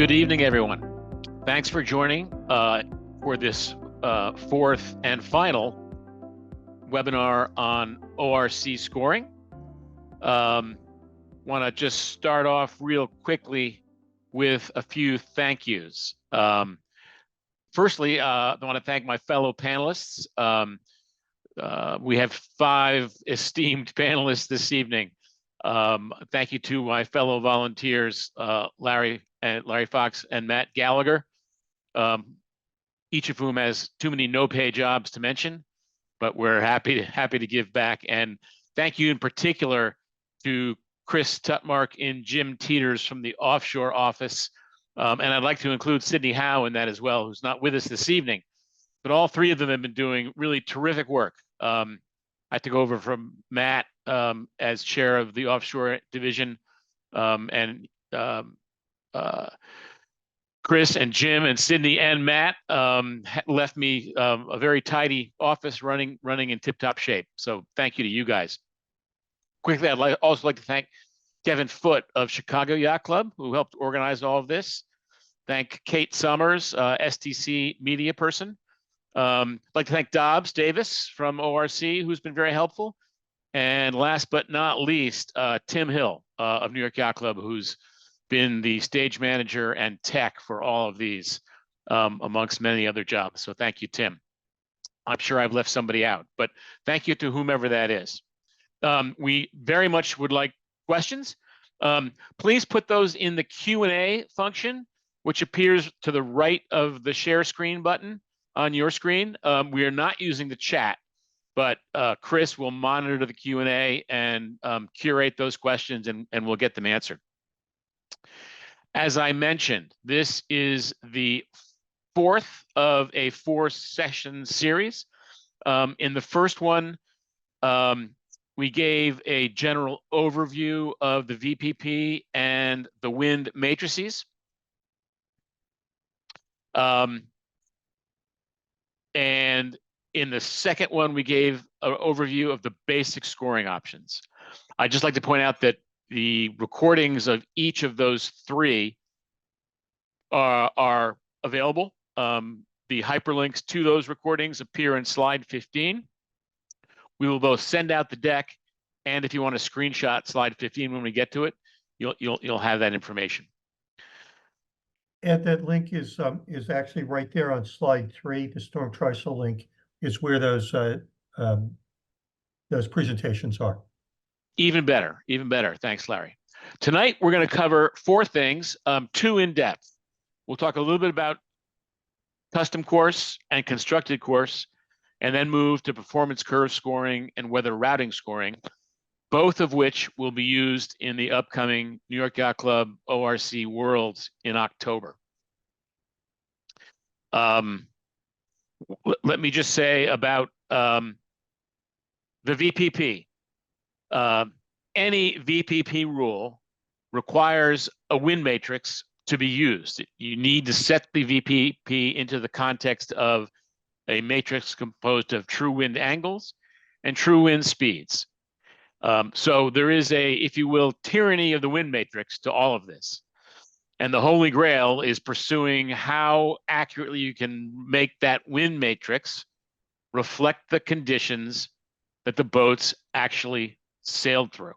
Good evening, everyone. Thanks for joining for this fourth and final webinar on ORC scoring. Want to just start off real quickly with a few thank yous. Firstly, I want to thank my fellow panelists. We have 5 esteemed panelists this evening. Thank you to my fellow volunteers, Larry Fox and Matt Gallagher, each of whom has too many no-pay jobs to mention, but we're happy to give back. And thank you in particular to Chris Tutmark and Jim Teeters from the offshore office. And I'd like to include Sydney Howe in that as well, who's not with us this evening. But all 3 of them have been doing really terrific work. I had to go over from Matt as chair of the offshore division, and Chris and Jim and Sydney and Matt left me a very tidy office running in tip-top shape. So thank you to you guys. Quickly, I'd also like to thank Kevin Foote of Chicago Yacht Club, who helped organize all of this. Thank Kate Summers, STC media person. I'd like to thank Dobbs Davis from ORC, who's been very helpful. And last but not least, Tim Hill of New York Yacht Club, who's been the stage manager and tech for all of these, amongst many other jobs. So thank you, Tim. I'm sure I've left somebody out, but thank you to whomever that is. We very much would like questions. Please put those in the Q&A function, which appears to the right of the share screen button on your screen. We are not using the chat, but Chris will monitor the Q&A and curate those questions, and we'll get them answered. As I mentioned, this is the 4th of a 4-session series. In the first one, we gave a general overview of the VPP and the wind matrices. And in the second one, we gave an overview of the basic scoring options. I'd just like to point out that the recordings of each of those 3 are available. The hyperlinks to those recordings appear in slide 15. We will both send out the deck, and if you want to screenshot slide 15 when we get to it, you'll have that information. Ed, that link is actually right there on slide 3. The Storm Trysail link is where those presentations are. Even better. Thanks, Larry. Tonight, we're going to cover 4 things, 2 in depth. We'll talk a little bit about custom course and constructed course, and then move to performance curve scoring and weather routing scoring, both of which will be used in the upcoming New York Yacht Club ORC Worlds in October. Let me just say about the VPP. Any VPP rule requires a wind matrix to be used. You need to set the VPP into the context of a matrix composed of true wind angles and true wind speeds. So there is a, if you will, tyranny of the wind matrix to all of this. And the Holy Grail is pursuing how accurately you can make that wind matrix reflect the conditions that the boats actually sailed through.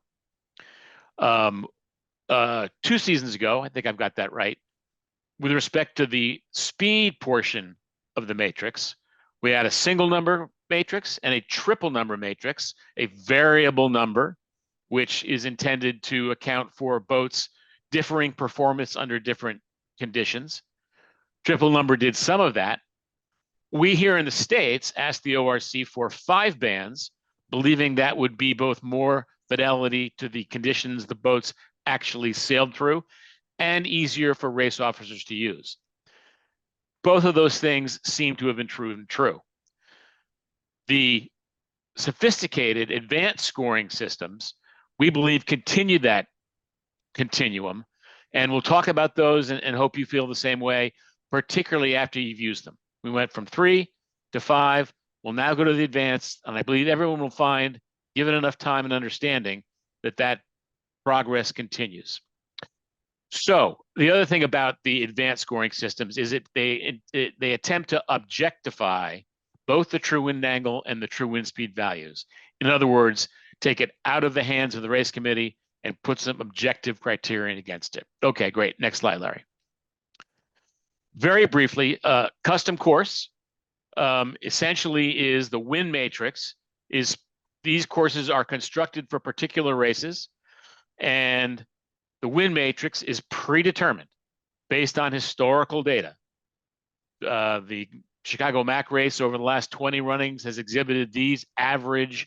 2 seasons ago, I think I've got that right, with respect to the speed portion of the matrix, we had a single number matrix and a triple number matrix, a variable number, which is intended to account for boats' differing performance under different conditions. Triple number did some of that. We here in the States asked the ORC for 5 bands, believing that would be both more fidelity to the conditions the boats actually sailed through and easier for race officers to use. Both of those things seem to have been true. The sophisticated advanced scoring systems, we believe, continue that continuum, and we'll talk about those and hope you feel the same way, particularly after you've used them. We went from 3 to 5. We'll now go to the advanced, and I believe everyone will find, given enough time and understanding, that progress continues. So the other thing about the advanced scoring systems is they attempt to objectify both the true wind angle and the true wind speed values. In other words, take it out of the hands of the race committee and put some objective criterion against it. Okay, great. Next slide, Larry. Very briefly, custom course essentially is the wind matrix. These courses are constructed for particular races, and the wind matrix is predetermined based on historical data. The Chicago Mac race over the last 20 runnings has exhibited these average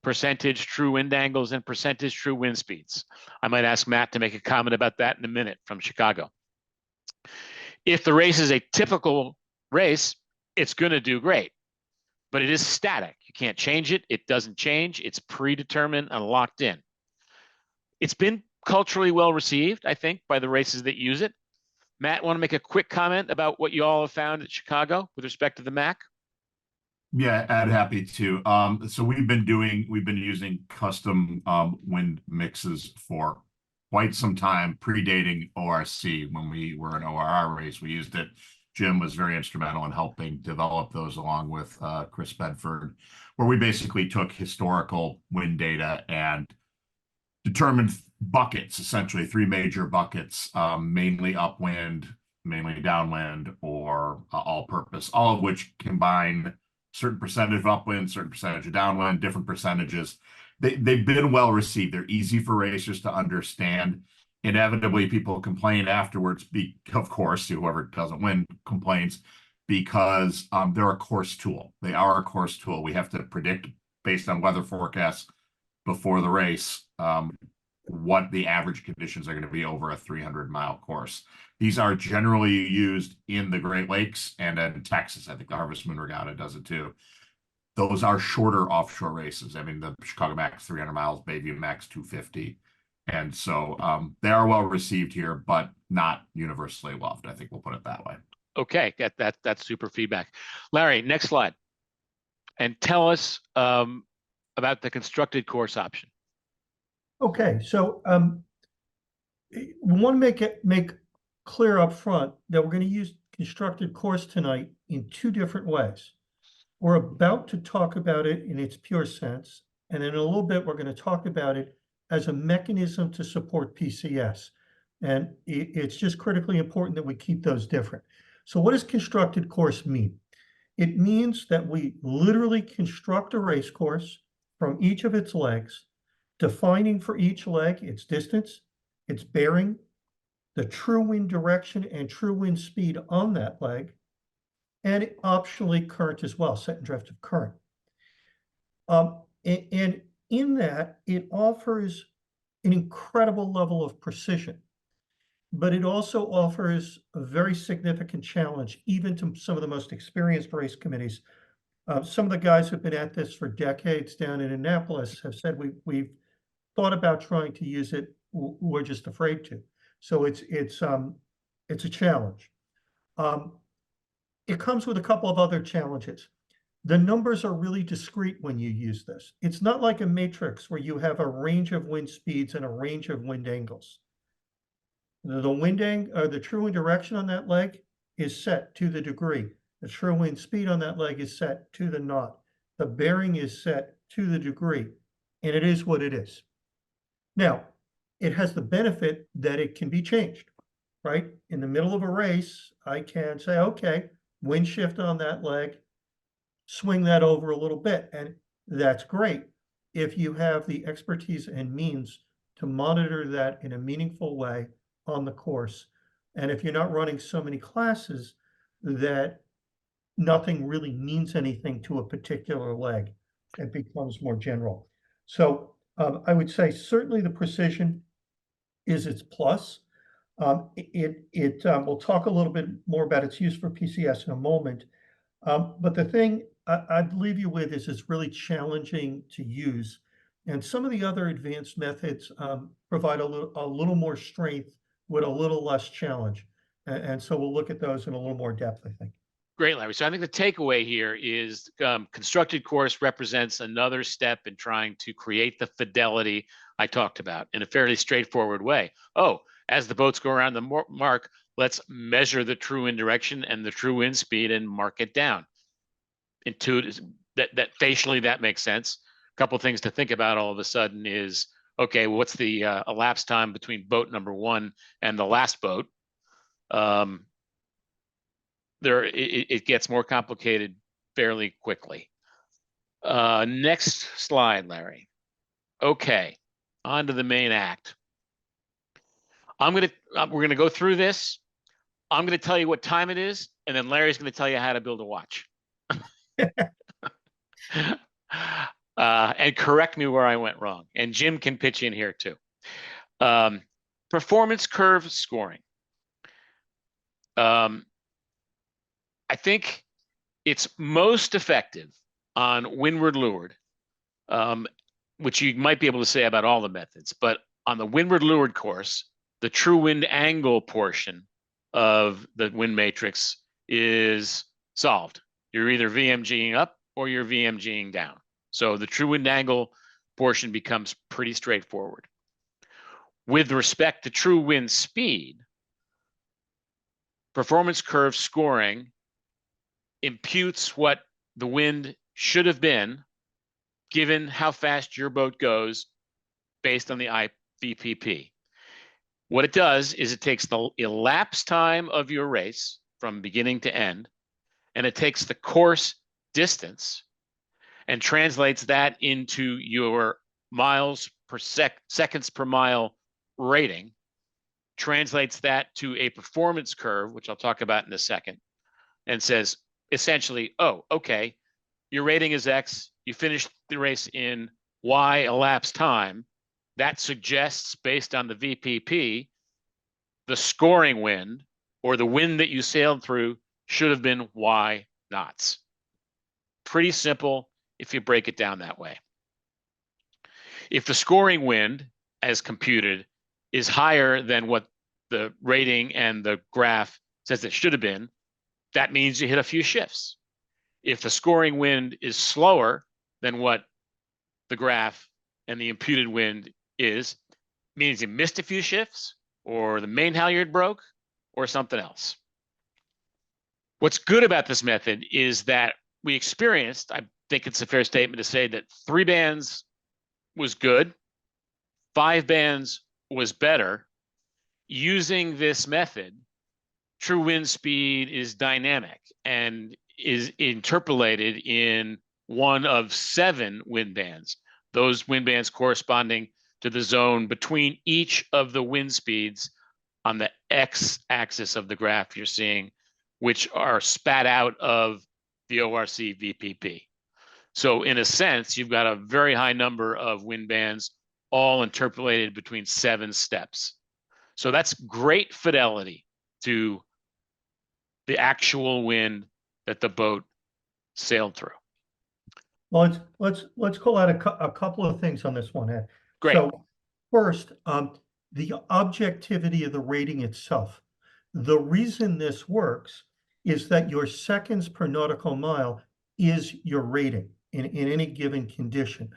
percentage true wind angles and percentage true wind speeds. I might ask Matt to make a comment about that in a minute from Chicago. If the race is a typical race, it's going to do great, but it is static. You can't change it. It doesn't change. It's predetermined and locked in. It's been culturally well received, I think, by the races that use it. Matt, want to make a quick comment about what you all have found at Chicago with respect to the Mac? Yeah, Ed, happy to. So we've been using custom wind mixes for quite some time, predating ORC. When we were an ORR race, we used it. Jim was very instrumental in helping develop those along with Chris Bedford, where we basically took historical wind data and determined buckets, essentially three major buckets, mainly upwind, mainly downwind, or all-purpose, all of which combine certain percentage of upwind, certain percentage of downwind, different percentages. They've been well received. They're easy for racers to understand. Inevitably, people complain afterwards, of course, whoever doesn't win complains, because they're a course tool. They are a course tool. We have to predict based on weather forecasts before the race what the average conditions are going to be over a 300-mile course. These are generally used in the Great Lakes and in Texas. I think the Harvest Moon Regatta does it too. Those are shorter offshore races. I mean, the Chicago Max 300 miles, Bayview Max 250. And so they are well received here, but not universally loved. I think we'll put it that way. Okay, that's super feedback. Larry, next slide. And tell us about the constructed course option. Okay, so we want to make clear up front that we're going to use constructed course tonight in two different ways. We're about to talk about it in its pure sense, and in a little bit we're going to talk about it as a mechanism to support PCS. And it's just critically important that we keep those different. So what does constructed course mean? It means that we literally construct a race course from each of its legs, defining for each leg its distance, its bearing, the true wind direction and true wind speed on that leg, and optionally current as well, set and drift of current. And in that, it offers an incredible level of precision, but it also offers a very significant challenge, even to some of the most experienced race committees. Some of the guys who've been at this for decades down in Annapolis have said we've thought about trying to use it, we're just afraid to. So it's a challenge. It comes with a couple of other challenges. The numbers are really discrete when you use this. It's not like a matrix where you have a range of wind speeds and a range of wind angles. The true wind direction on that leg is set to the degree. The true wind speed on that leg is set to the knot. The bearing is set to the degree, and it is what it is. Now, it has the benefit that it can be changed, right? In the middle of a race, I can say, okay, wind shift on that leg, swing that over a little bit, and that's great if you have the expertise and means to monitor that in a meaningful way on the course. And if you're not running so many classes that nothing really means anything to a particular leg, it becomes more general. So I would say certainly the precision is its plus. We'll talk a little bit more about its use for PCS in a moment. But the thing I'd leave you with is it's really challenging to use. And some of the other advanced methods provide a little more strength with a little less challenge. And so we'll look at those in a little more depth, I think. Great, Larry. So I think the takeaway here is constructed course represents another step in trying to create the fidelity I talked about in a fairly straightforward way. Oh, as the boats go around the mark, let's measure the true wind direction and the true wind speed and mark it down. Intuitive, that facially that makes sense. A couple of things to think about all of a sudden is, okay, what's the elapsed time between boat number 1 and the last boat? It gets more complicated fairly quickly. Next slide, Larry. Okay, on to the main act. We're gonna go through this. I'm gonna tell you what time it is, and then Larry's gonna tell you how to build a watch. And correct me where I went wrong. And Jim can pitch in here too. Performance curve scoring. I think it's most effective on windward leeward, which you might be able to say about all the methods. But on the windward leeward course, the true wind angle portion of the wind matrix is solved. You're either VMGing up or you're VMGing down. So the true wind angle portion becomes pretty straightforward. With respect to true wind speed, performance curve scoring imputes what the wind should have been given how fast your boat goes based on the IVPP. What it does is it takes the elapsed time of your race from beginning to end, and it takes the course distance and translates that into your miles per seconds per mile rating, translates that to a performance curve, which I'll talk about in a second, and says essentially, oh, okay, your rating is X, you finished the race in Y elapsed time. That suggests, based on the VPP, the scoring wind or the wind that you sailed through should have been Y knots. Pretty simple if you break it down that way. If the scoring wind, as computed, is higher than what the rating and the graph says it should have been, that means you hit a few shifts. If the scoring wind is slower than what the graph and the imputed wind is, means you missed a few shifts, or the main halyard broke, or something else. What's good about this method is that we experienced, I think it's a fair statement to say, that 3 bands was good, 5 bands was better. Using this method, true wind speed is dynamic and is interpolated in one of 7 wind bands. Those wind bands corresponding to the zone between each of the wind speeds on the x-axis of the graph you're seeing, which are spat out of the ORC VPP. So in a sense, you've got a very high number of wind bands all interpolated between 7 steps. So that's great fidelity to the actual wind that the boat sailed through. Well, let's call out a couple of things on this one, Ed. Great. So first, the objectivity of the rating itself. The reason this works is that your seconds per nautical mile is your rating in any given condition.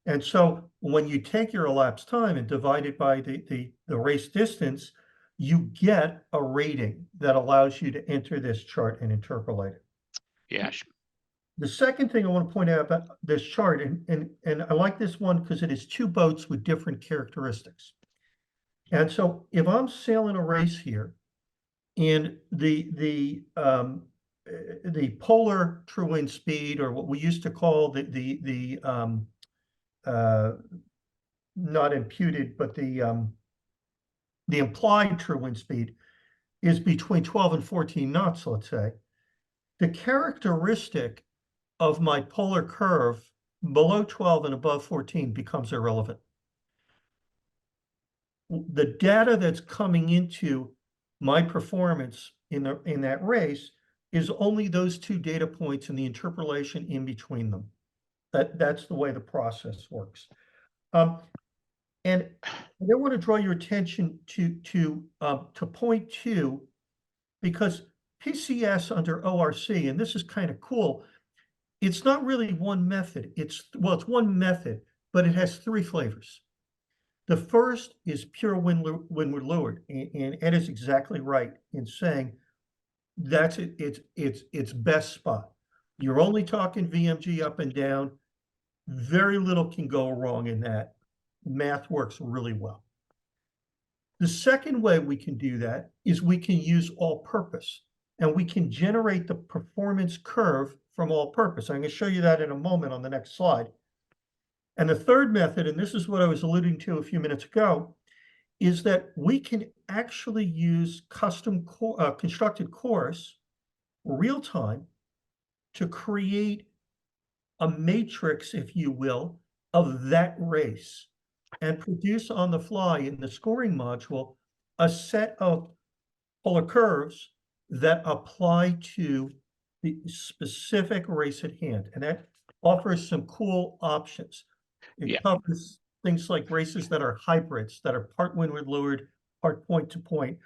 And so when you take your elapsed time and divide it by the race distance, you get a rating that allows you to enter this chart and interpolate it. Yeah. The second thing I want to point out about this chart, and I like this one because it is 2 boats with different characteristics. And so if I'm sailing a race here, and the polar true wind speed, or what we used to call the not imputed, but the implied true wind speed is between 12 and 14 knots, let's say. The characteristic of my polar curve below 12 and above 14 becomes irrelevant. The data that's coming into my performance in that race is only those 2 data points and the interpolation in between them. That's the way the process works. And I don't want to draw your attention to point 2, because PCS under ORC, and this is kind of cool, it's not really one method. It's one method, but it has 3 flavors. The first is pure windward leeward, and Ed is exactly right in saying that's its best spot. You're only talking VMG up and down. Very little can go wrong in that. Math works really well. The second way we can do that is we can use all-purpose, and we can generate the performance curve from all-purpose. I'm going to show you that in a moment on the next slide. And the third method, and this is what I was alluding to a few minutes ago, is that we can actually use custom constructed cores real time to create a matrix, if you will, of that race and produce on the fly in the scoring module a set of polar curves that apply to the specific race at hand. And that offers some cool options. It covers things like races that are hybrids, that are part windward leeward, part point to point,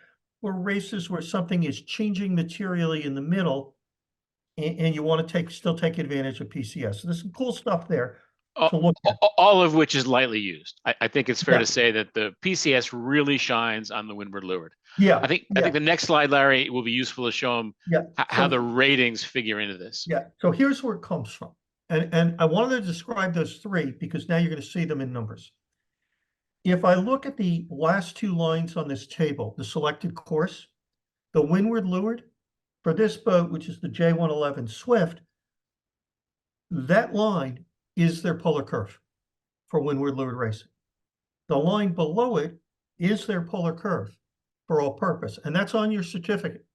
or races where something is changing materially in the middle and you want to still take advantage of PCS. So there's some cool stuff there to look at. All of which is lightly used. I think it's fair Yeah. to say that the PCS really shines on the windward leeward. Yeah. I think the next slide, Larry, will be useful to show them how So- the ratings figure into this. Yeah, so here's where it comes from. And I wanted to describe those three because now you're going to see them in numbers. If I look at the last two lines on this table, the selected course, the windward leeward for this boat, which is the J111 Swift, that line is their polar curve for windward leeward racing. The line below it is their polar curve for all purpose, and that's on your certificate.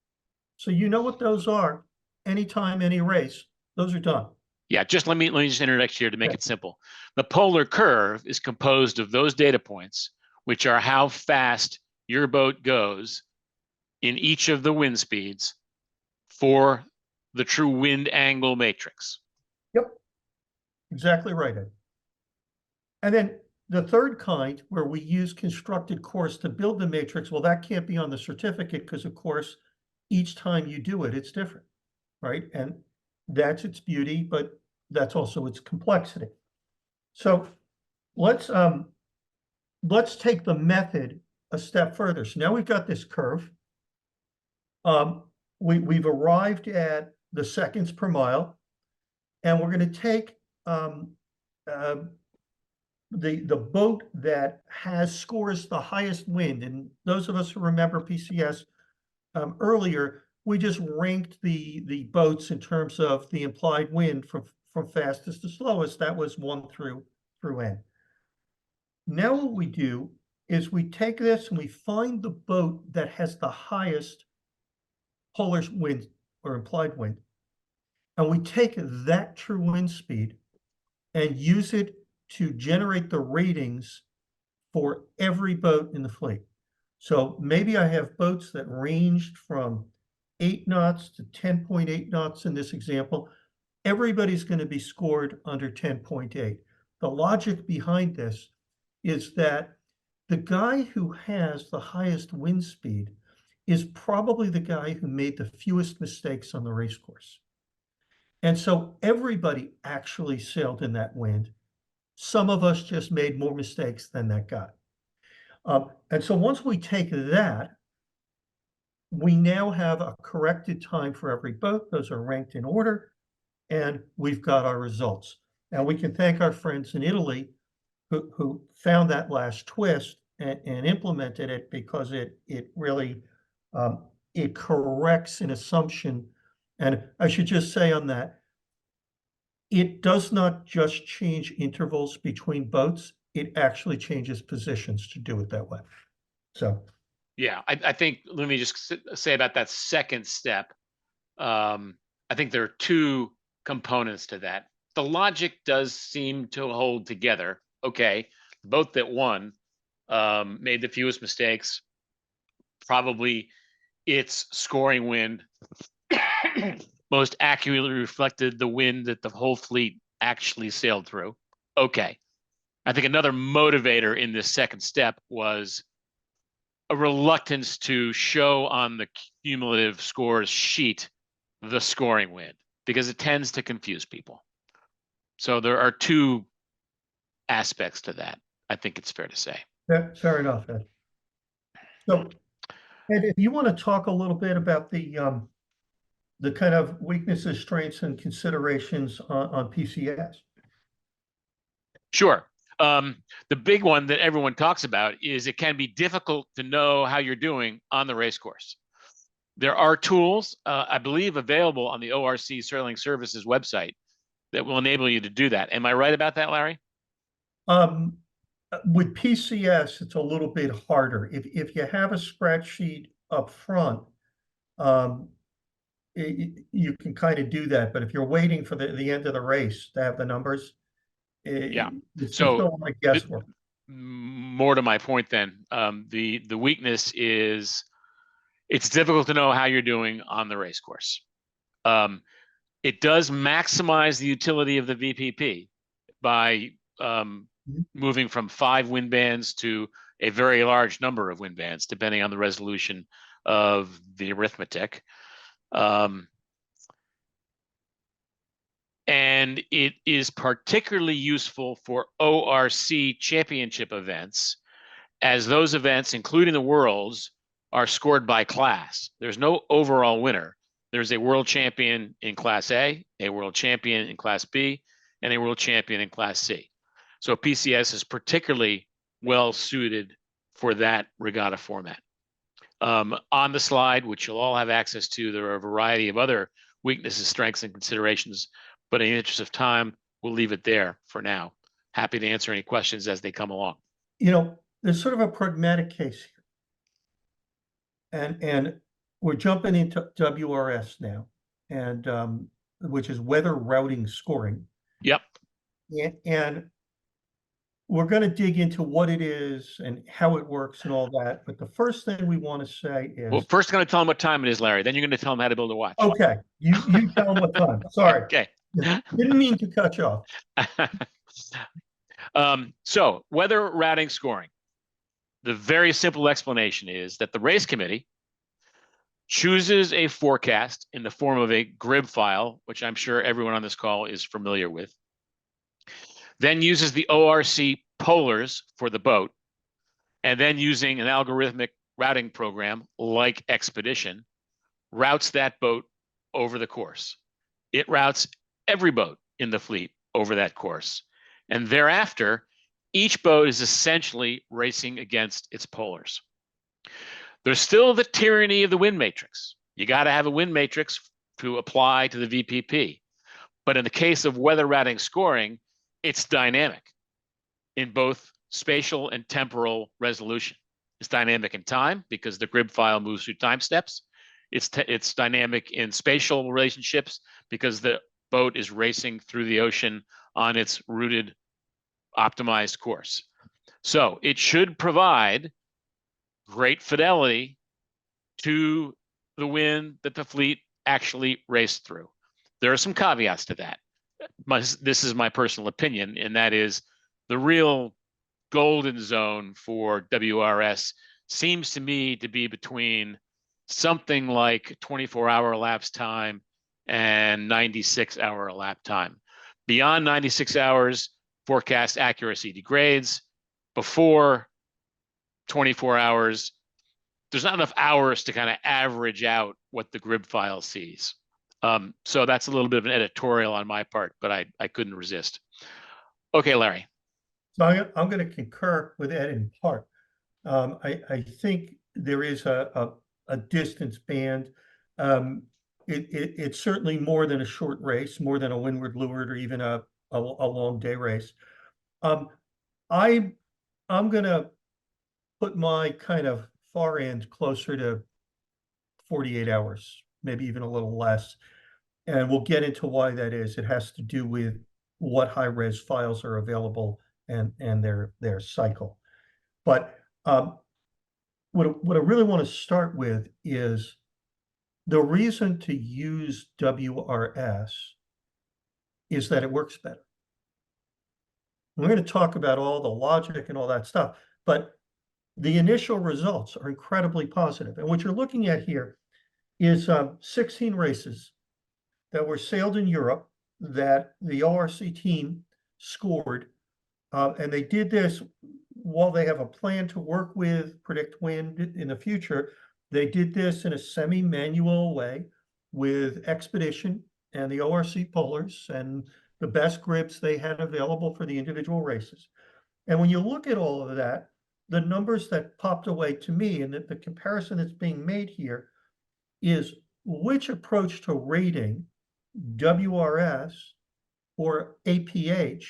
So you know what those are anytime, any race, those are done. Yeah, let me just interject here to make it simple. The polar curve is composed of those data points, which are how fast your boat goes in each of the wind speeds for the true wind angle matrix. Yep, exactly right, Ed. And then the third kind, where we use constructed course to build the matrix, well, that can't be on the certificate because, of course, each time you do it, it's different, right? And that's its beauty, but that's also its complexity. So let's take the method a step further. So now we've got this curve. We've arrived at the seconds per mile, and we're going to take the boat that scores the highest wind. And those of us who remember PCS earlier, we just ranked the boats in terms of the implied wind from fastest to slowest. That was 1 through N. Now what we do is we take this and we find the boat that has the highest polar wind or implied wind, and we take that true wind speed and use it to generate the ratings for every boat in the fleet. So maybe I have boats that ranged from 8 knots to 10.8 knots in this example. Everybody's going to be scored under 10.8. The logic behind this is that the guy who has the highest wind speed is probably the guy who made the fewest mistakes on the race course. And so everybody actually sailed in that wind. Some of us just made more mistakes than that guy. And so once we take that, we now have a corrected time for every boat. Those are ranked in order, and we've got our results. And we can thank our friends in Italy who found that last twist and implemented it, because it really it corrects an assumption. And I should just say on that, it does not just change intervals between boats, it actually changes positions to do it that way. So yeah, I think, let me just say about that second step. I think there are two components to that. The logic does seem to hold together. Okay, the boat that won made the fewest mistakes. Probably its scoring wind most accurately reflected the wind that the whole fleet actually sailed through. Okay. I think another motivator in this second step was a reluctance to show on the cumulative scores sheet the scoring wind, because it tends to confuse people. So there are two aspects to that, I think it's fair to say. Fair enough, Ed. So, Ed, if you want to talk a little bit about the kind of weaknesses, strengths, and considerations on PCS. Sure. The big one that everyone talks about is it can be difficult to know how you're doing on the race course. There are tools, I believe, available on the ORC Sailing Services website that will enable you to do that. Am I right about that, Larry? With PCS, it's a little bit harder. If you have a scratch sheet up front, you can kind of do that. But if you're waiting for the end of the race to have the numbers, Yeah. it's So still like guesswork. More to my point then, the weakness is it's difficult to know how you're doing on the race course. It does maximize the utility of the VPP by moving from 5 wind bands to a very large number of wind bands, depending on the resolution of the arithmetic. And it is particularly useful for ORC championship events, as those events, including the Worlds, are scored by class. There's no overall winner. There's a world champion in Class A, a world champion in Class B, and a world champion in Class C. So PCS is particularly well suited for that regatta format. On the slide, which you'll all have access to, there are a variety of other weaknesses, strengths, and considerations, but in the interest of time, we'll leave it there for now. Happy to answer any questions as they come along. You know, there's sort of a pragmatic case here. And we're jumping into WRS now, and which is weather routing scoring. Yep. And we're going to dig into what it is and how it works and all that. But the first thing we want to say is, well, first, I'm going to tell them what time it is, Larry. Then you're going to tell them how to build a watch. okay, you tell them what time. Sorry. Okay. Didn't mean to cut you off. So weather routing scoring. The very simple explanation is that the race committee chooses a forecast in the form of a grid file, which I'm sure everyone on this call is familiar with, then uses the ORC polars for the boat, and then using an algorithmic routing program like Expedition, routes that boat over the course. It routes every boat in the fleet over that course. And thereafter, each boat is essentially racing against its polars. There's still the tyranny of the wind matrix. You got to have a wind matrix to apply to the VPP. But in the case of weather routing scoring, it's dynamic in both spatial and temporal resolution. It's dynamic in time because the grid file moves through time steps. It's dynamic in spatial relationships because the boat is racing through the ocean on its routed, optimized course. So it should provide great fidelity to the wind that the fleet actually raced through. There are some caveats to that. This is my personal opinion, and that is the real golden zone for WRS seems to me to be between something like 24-hour elapsed time and 96-hour elapsed time. Beyond 96 hours, forecast accuracy degrades. Before 24 hours, there's not enough hours to kind of average out what the grid file sees. So that's a little bit of an editorial on my part, but I couldn't resist. Okay, Larry. So I'm going to concur with Ed in part. I think there is a distance band. It's certainly more than a short race, more than a windward leeward or even a long day race. I'm going to put my kind of far end closer to 48 hours, maybe even a little less. And we'll get into why that is. It has to do with what high res files are available and their cycle. But what I really want to start with is the reason to use WRS is that it works better. We're going to talk about all the logic and all that stuff, but the initial results are incredibly positive. And what you're looking at here is 16 races that were sailed in Europe that the ORC team scored. And they did this while they have a plan to work with, predict wind in the future, they did this in a semi-manual way with Expedition and the ORC pullers and the best grips they had available for the individual races. And when you look at all of that, the numbers that popped away to me and the comparison that's being made here is which approach to rating, WRS or APH,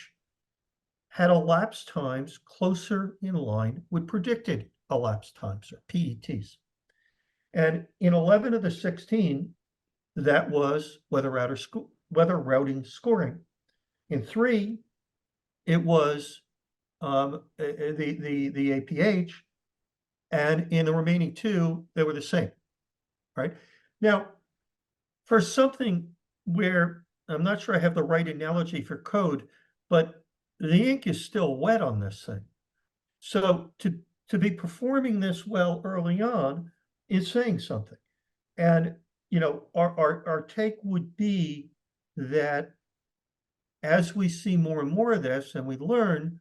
had elapsed times closer in line with predicted elapsed times, or PETs. And in 11 of the 16, that was weather routing scoring. In 3, it was the APH, and in the remaining 2, they were the same, right? Now, for something where I'm not sure I have the right analogy for code, but the ink is still wet on this thing. So to be performing this well early on is saying something. And, you know, our take would be that as we see more and more of this and we learn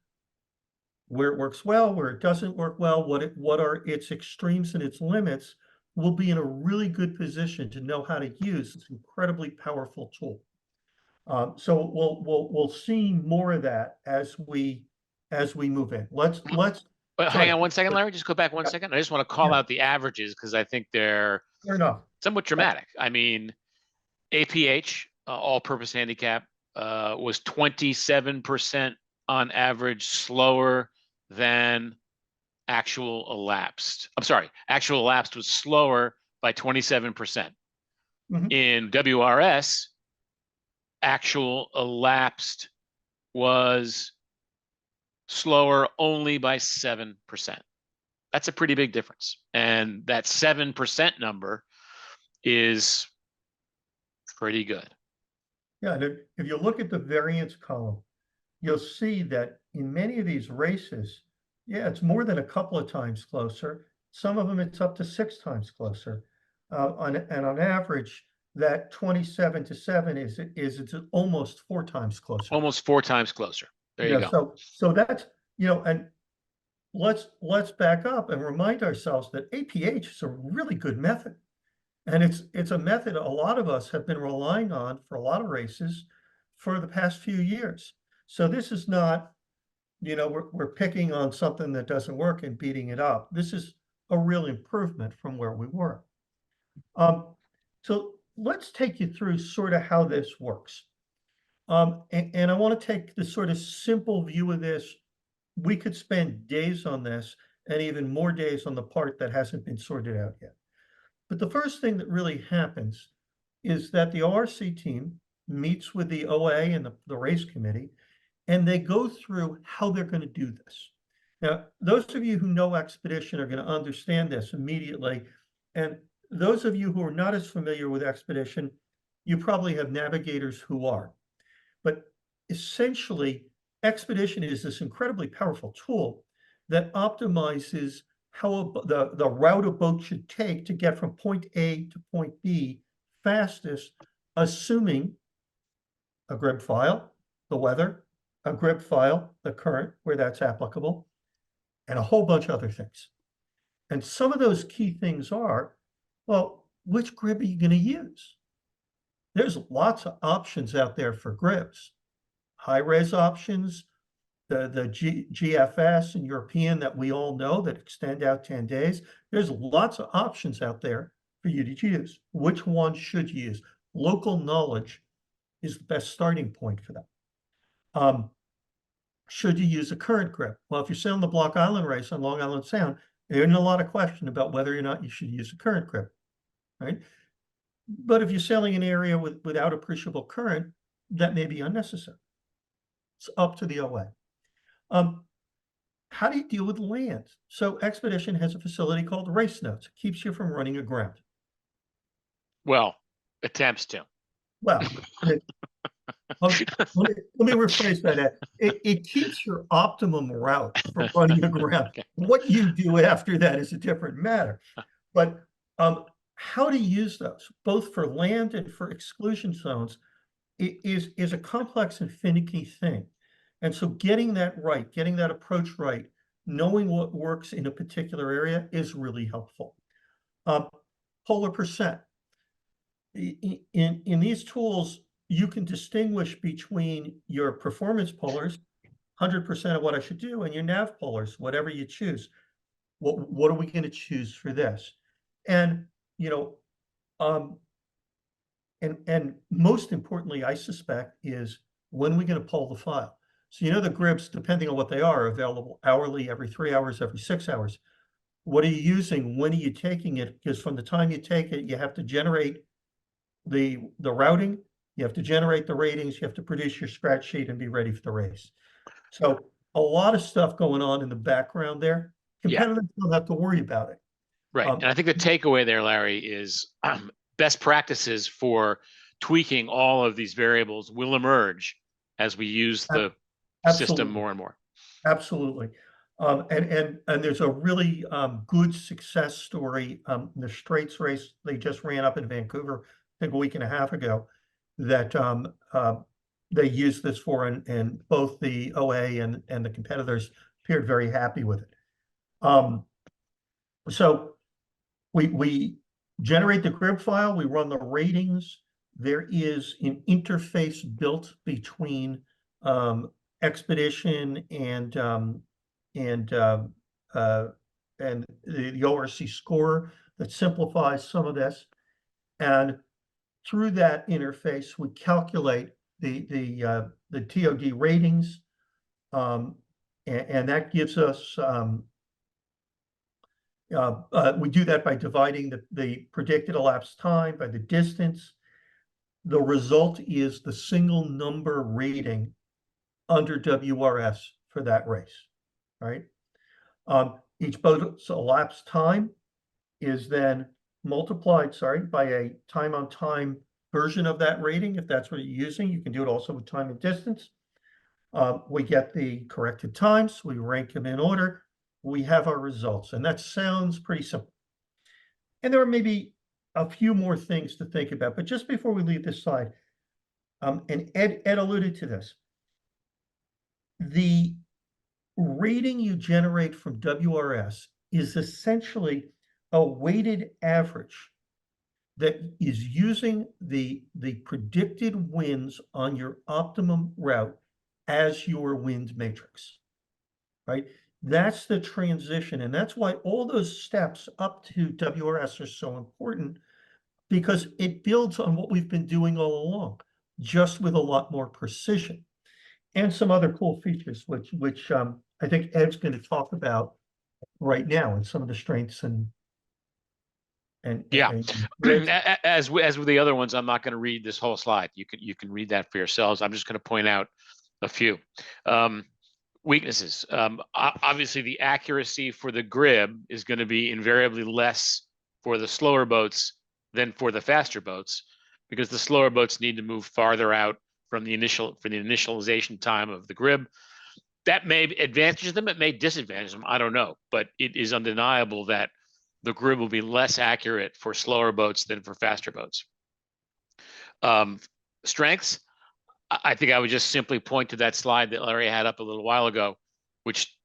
where it works well, where it doesn't work well, what are its extremes and its limits, we'll be in a really good position to know how to use this incredibly powerful tool. So we'll see more of that as we move in. Let's But sorry. hang on 1 second, Larry. Just go back 1 second. I just want to call out the averages because I think they're Fair enough. somewhat dramatic. I mean, APH, all-purpose handicap, was 27% on average slower than actual elapsed. I'm sorry, actual elapsed was slower by 27%. Mhm. In WRS, actual elapsed was slower only by 7%. That's a pretty big difference. And that 7% number is pretty good. Yeah, and if you look at the variance column, you'll see that in many of these races, yeah, it's more than a couple of times closer. Some of them, it's up to 6 times closer. And on average, that 27 to 7 is it's almost 4 times closer. Almost 4 times closer. There you go. So that's, you know, and let's back up and remind ourselves that APH is a really good method. And it's a method a lot of us have been relying on for a lot of races for the past few years. So this is not, you know, we're picking on something that doesn't work and beating it up. This is a real improvement from where we were. So let's take you through sort of how this works. And I want to take the sort of simple view of this. We could spend days on this and even more days on the part that hasn't been sorted out yet. But the first thing that really happens is that the ORC team meets with the OA and the race committee, and they go through how they're going to do this. Now, those of you who know Expedition are going to understand this immediately. And those of you who are not as familiar with Expedition, you probably have navigators who are. But essentially, Expedition is this incredibly powerful tool that optimizes how the route a boat should take to get from point A to point B fastest, assuming a grid file, the weather, a grid file, the current, where that's applicable, and a whole bunch of other things. And some of those key things are, well, which grid are you going to use? There's lots of options out there for grids. High-res options, the GFS and European that we all know that extend out 10 days. There's lots of options out there for you to use. Which one should you use? Local knowledge is the best starting point for that. Should you use a current grip? Well, if you're sailing the Block Island race on Long Island Sound, there isn't a lot of question about whether or not you should use a current grip, right? But if you're sailing an area without appreciable current, that may be unnecessary. It's up to the OA. How do you deal with land? So Expedition has a facility called Race Notes. It keeps you from running aground. Well, attempts to. Well, let me rephrase that. It keeps your optimum route from running aground. Okay. What you do after that is a different matter. But how to use those, both for land and for exclusion zones, is a complex and finicky thing. And so getting that right, getting that approach right, knowing what works in a particular area is really helpful. Polar percent. In these tools, you can distinguish between your performance polars, 100% of what I should do, and your nav polars, whatever you choose. What are we going to choose for this? And, you know, and most importantly, I suspect, is when we're going to pull the file. So, you know, the grips, depending on what they are available hourly, every 3 hours, every 6 hours. What are you using? When are you taking it? Because from the time you take it, you have to generate the routing, you have to generate the ratings, you have to produce your scratch sheet and be ready for the race. So a lot of stuff going on in the background there. Competitors don't have to worry about it. Right. And I think the takeaway there, Larry, is best practices for tweaking all of these variables will emerge as we use the system more and more. Absolutely. And there's a really good success story. The Straits race they just ran up in Vancouver, I think a week and a half ago, that they used this for, and both the OA and the competitors appeared very happy with it. So we generate the grid file, we run the ratings. There is an interface built between Expedition and the ORC score that simplifies some of this. And through that interface, we calculate the TOD ratings, and that gives us we do that by dividing the predicted elapsed time by the distance. The result is the single number rating under WRS for that race, right? Each boat's elapsed time is then multiplied, by a time on time version of that rating. If that's what you're using, you can do it also with time and distance. We get the corrected times, we rank them in order, we have our results, and that sounds pretty simple. And there are maybe a few more things to think about, but just before we leave this slide, and Ed alluded to this, the rating you generate from WRS is essentially a weighted average that is using the predicted winds on your optimum route as your wind matrix, right? That's the transition, and that's why all those steps up to WRS are so important, because it builds on what we've been doing all along, just with a lot more precision. And some other cool features, which I think Ed's going to talk about right now, and some of the strengths and yeah. As with the other ones, I'm not going to read this whole slide. You can read that for yourselves. I'm just going to point out a few weaknesses. Obviously, the accuracy for the grib is going to be invariably less for the slower boats than for the faster boats, because the slower boats need to move farther out from the initialization time of the grib. That may advantage them, it may disadvantage them, I don't know, but it is undeniable that the grib will be less accurate for slower boats than for faster boats. Strengths, I think I would just simply point to that slide that Larry had up a little while ago, which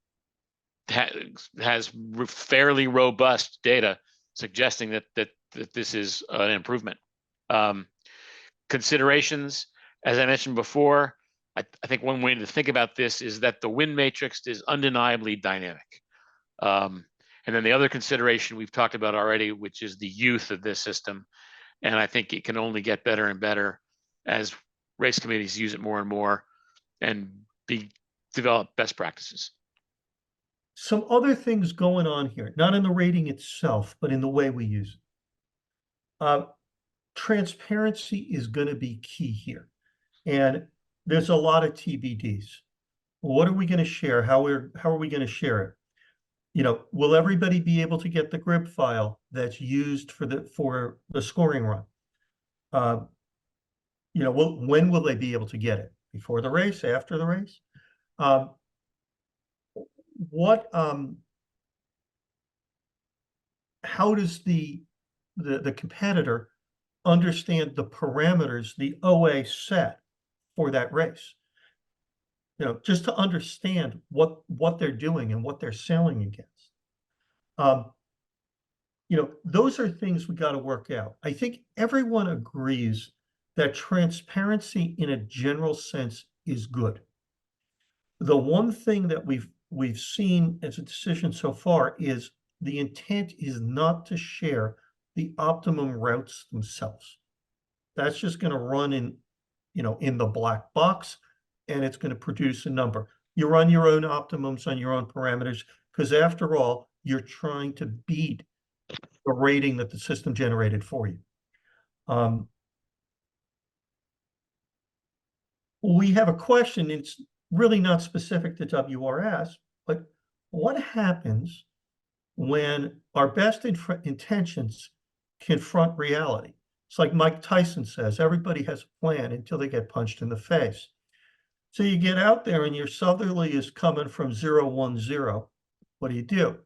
has fairly robust data suggesting that this is an improvement. Considerations, as I mentioned before, I think one way to think about this is that the wind matrix is undeniably dynamic. And then the other consideration we've talked about already, which is the youth of this system. And I think it can only get better and better as race committees use it more and more and develop best practices. Some other things going on here, not in the rating itself, but in the way we use it. Transparency is going to be key here. And there's a lot of TBDs. What are we going to share? How are we going to share it? You know, will everybody be able to get the grib file that's used for the scoring run? You know, when will they be able to get it? Before the race, after the race? How does the competitor understand the parameters the OA set for that race? just to understand what they're doing and what they're sailing against. Those are things we got to work out. I think everyone agrees that transparency in a general sense is good. The one thing that we've seen as a decision so far is the intent is not to share the optimum routes themselves. That's just going to run in the black box, and it's going to produce a number. You run your own optimums on your own parameters, because after all, you're trying to beat the rating that the system generated for you. We have a question. It's really not specific to WRS, but what happens when our best intentions confront reality? It's like Mike Tyson says, everybody has a plan until they get punched in the face. So you get out there and your southerly is coming from 010. What do?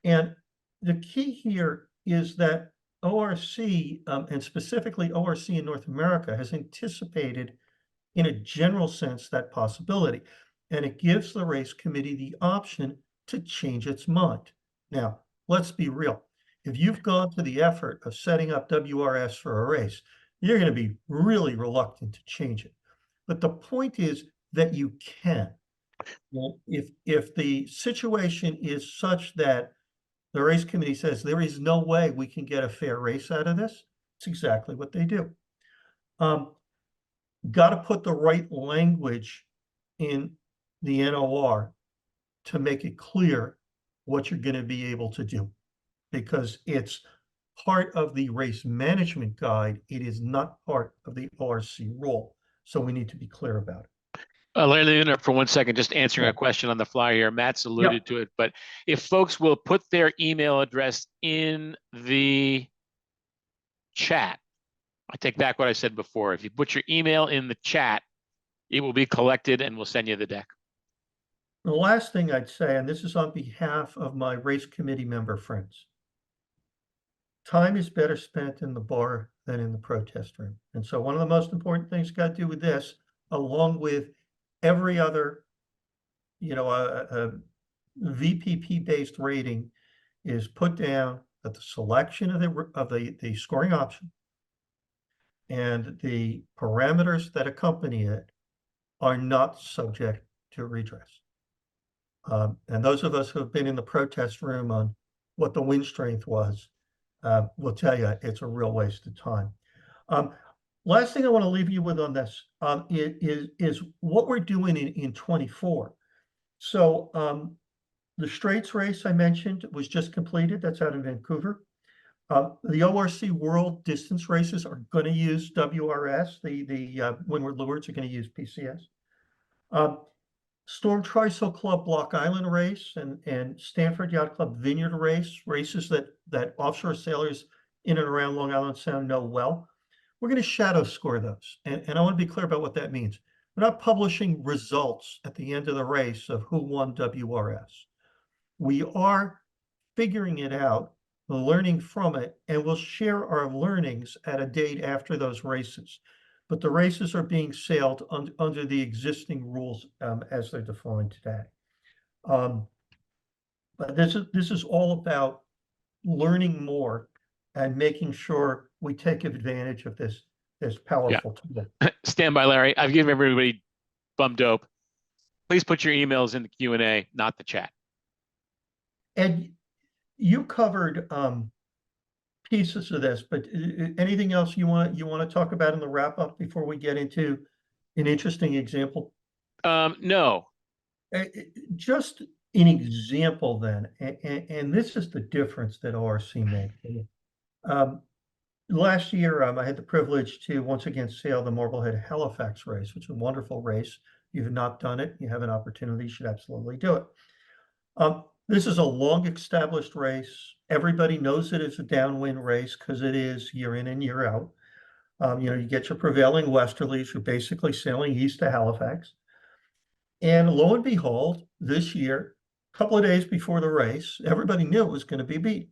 And the key here is that ORC, and specifically ORC in North America, has anticipated in a general sense that possibility. And it gives the race committee the option to change its mind. Now, let's be real. If you've gone to the effort of setting up WRS for a race, you're going to be really reluctant to change it. But the point is that you can. Well, if the situation is such that the race committee says there is no way we can get a fair race out of this, it's exactly what they do. Got to put the right language in the NOR to make it clear what you're going to be able to do, because it's part of the race management guide. It is not part of the ORC rule. So we need to be clear about it. Let me interrupt for 1 second, just answering a question on the fly here. Matt's alluded to it, but if folks will put their email address in the chat, I take back what I said before. If you put your email in the chat, it will be collected and we'll send you the deck. The last thing I'd say, and this is on behalf of my race committee member friends, time is better spent in the bar than in the protest room. And so one of the most important things got to do with this, along with every other, VPP-based rating, is put down that the selection of the scoring option and the parameters that accompany it are not subject to redress. And those of us who have been in the protest room on what the wind strength was, will tell you it's a real waste of time. Last thing I want to leave you with on this is what we're doing in 24. So the Straits race I mentioned was just completed. That's out in Vancouver. The ORC World Distance races are going to use WRS. The Windward Lures are going to use PCS. Storm Trysail Club Block Island race and Stanford Yacht Club Vineyard race, races that offshore sailors in and around Long Island Sound know well. We're going to shadow score those. And I want to be clear about what that means. We're not publishing results at the end of the race of who won WRS. We are figuring it out, learning from it, and we'll share our learnings at a date after those races. But the races are being sailed under the existing rules as they're defined today. But this is all about learning more and making sure we take advantage of this powerful tool. Stand by, Larry. I've given everybody bum dope. Please put your emails in the Q&A, not the chat. Ed, you covered pieces of this, but anything else you want to talk about in the wrap up before we get into an interesting example? No. Just an example then, and this is the difference that ORC makes. Last year, I had the privilege to once again sail the Marblehead Halifax race, which is a wonderful race. If you've not done it, you have an opportunity, you should absolutely do it. This is a long established race. Everybody knows it is a downwind race because it is year in and year out. You get your prevailing westerlies, you're basically sailing east to Halifax. And lo and behold, this year, a couple of days before the race, everybody knew it was going to be beat.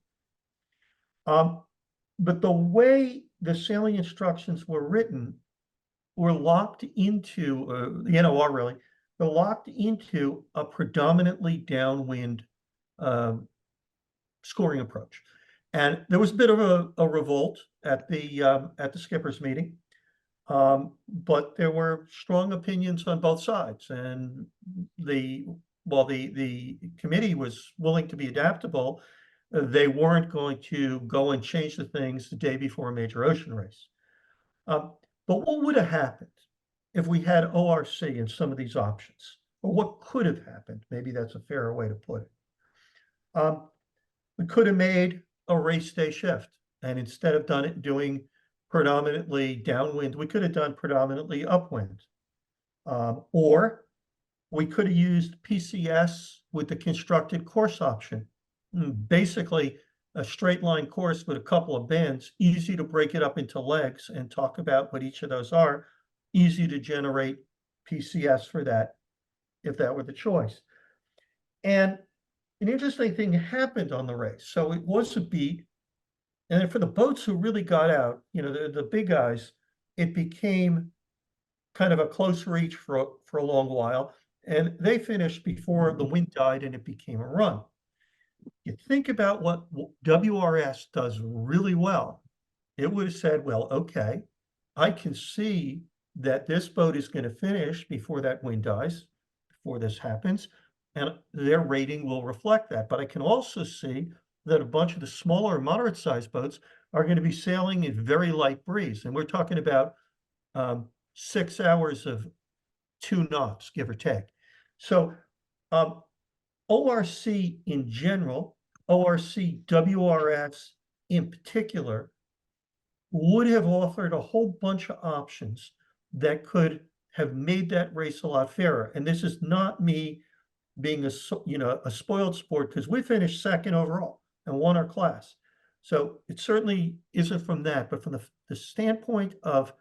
But the way the sailing instructions were written were locked into, the NOR really, they're locked into a predominantly downwind scoring approach. And there was a bit of a revolt at the skippers meeting. But there were strong opinions on both sides, and while the committee was willing to be adaptable, they weren't going to go and change the things the day before a major ocean race. But what would have happened if we had ORC in some of these options? Or what could have happened? Maybe that's a fairer way to put it. We could have made a race day shift, and instead of doing predominantly downwind, we could have done predominantly upwind. Or we could have used PCS with the constructed course option. Basically, a straight line course with a couple of bends, easy to break it up into legs and talk about what each of those are, easy to generate PCS for that, if that were the choice. And an interesting thing happened on the race. So it was a beat. And then for the boats who really got out, the big guys, it became kind of a close reach for a long while. And they finished before the wind died and it became a run. You think about what WRS does really well. It would have said, well, okay, I can see that this boat is going to finish before that wind dies, before this happens, and their rating will reflect that. But I can also see that a bunch of the smaller, moderate-sized boats are going to be sailing in very light breeze. And we're talking about 6 hours of 2 knots, give or take. So ORC in general, ORC WRS in particular, would have offered a whole bunch of options that could have made that race a lot fairer. And this is not me being a spoiled sport, because we finished second overall and won our class. So it certainly isn't from that, but from the standpoint of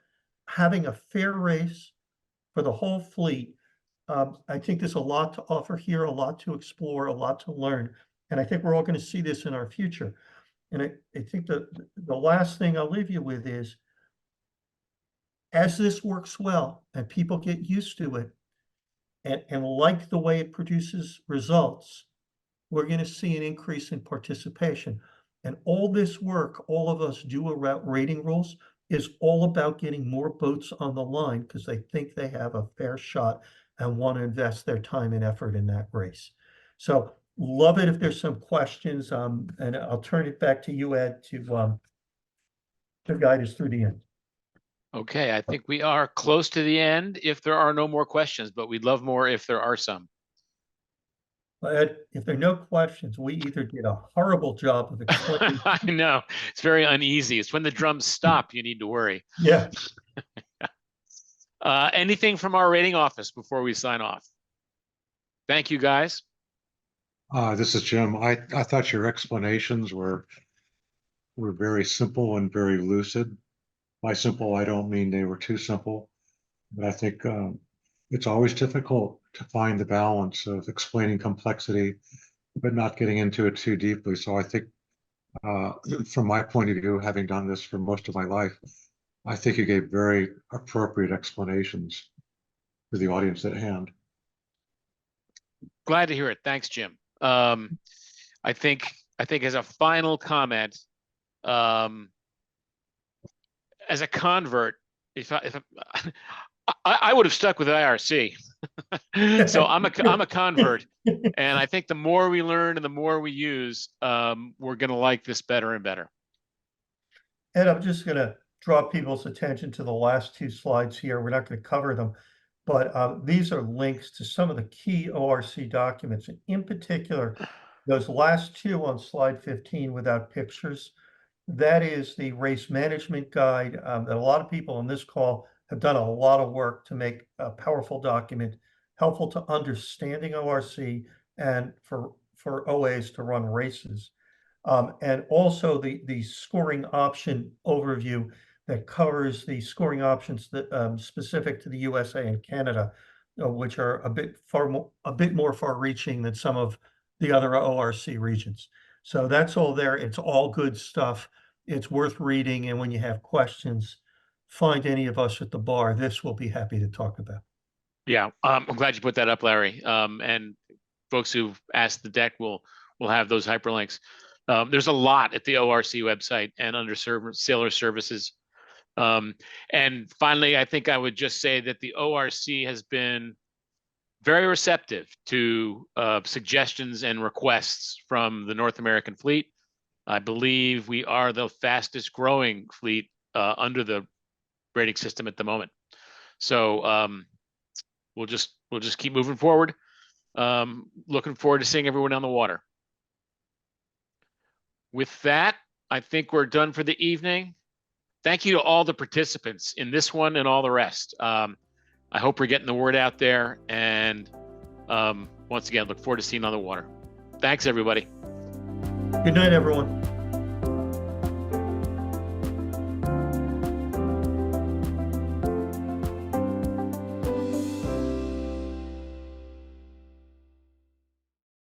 having a fair race for the whole fleet, I think there's a lot to offer here, a lot to explore, a lot to learn. And I think we're all going to see this in our future. And I think the last thing I'll leave you with is, as this works well and people get used to it and like the way it produces results, we're going to see an increase in participation. And all this work all of us do around rating rules is all about getting more boats on the line because they think they have a fair shot and want to invest their time and effort in that race. So love it if there's some questions, and I'll turn it back to you, Ed, to guide us through the end. Okay, I think we are close to the end if there are no more questions, but we'd love more if there are some. Ed, if there are no questions, we either did a horrible job of explaining. I know, it's very uneasy. It's when the drums stop, you need to worry. Yeah. Anything from our rating office before we sign off? Thank you, guys. This is Jim. I thought your explanations were very simple and very lucid. By simple, I don't mean they were too simple, but I think it's always difficult to find the balance of explaining complexity, but not getting into it too deeply. So I think from my point of view, having done this for most of my life, I think you gave very appropriate explanations for the audience at hand. Glad to hear it. Thanks, Jim. I think as a final comment, as a convert, if I would have stuck with IRC. So I'm a convert, and I think the more we learn and the more we use, we're going to like this better and better. And I'm just going to draw people's attention to the last 2 slides here. We're not going to cover them, but these are links to some of the key ORC documents. And in particular, those last 2 on slide 15 without pictures, that is the race management guide that a lot of people on this call have done a lot of work to make a powerful document, helpful to understanding ORC and for OAs to run races. And also the scoring option overview that covers the scoring options that specific to the USA and Canada, which are a bit more far-reaching than some of the other ORC regions. So that's all there. It's all good stuff. It's worth reading. And when you have questions, find any of us at the bar. This we'll be happy to talk about. Yeah, I'm glad you put that up, Larry. And folks who've asked the deck will have those hyperlinks. There's a lot at the ORC website and under sailor services. And finally, I think I would just say that the ORC has been very receptive to suggestions and requests from the North American fleet. I believe we are the fastest growing fleet under the rating system at the moment. So we'll just keep moving forward. Looking forward to seeing everyone on the water. With that, I think we're done for the evening. Thank you to all the participants in this one and all the rest. I hope we're getting the word out there. And once again, look forward to seeing you on the water. Thanks, everybody. Good night, everyone.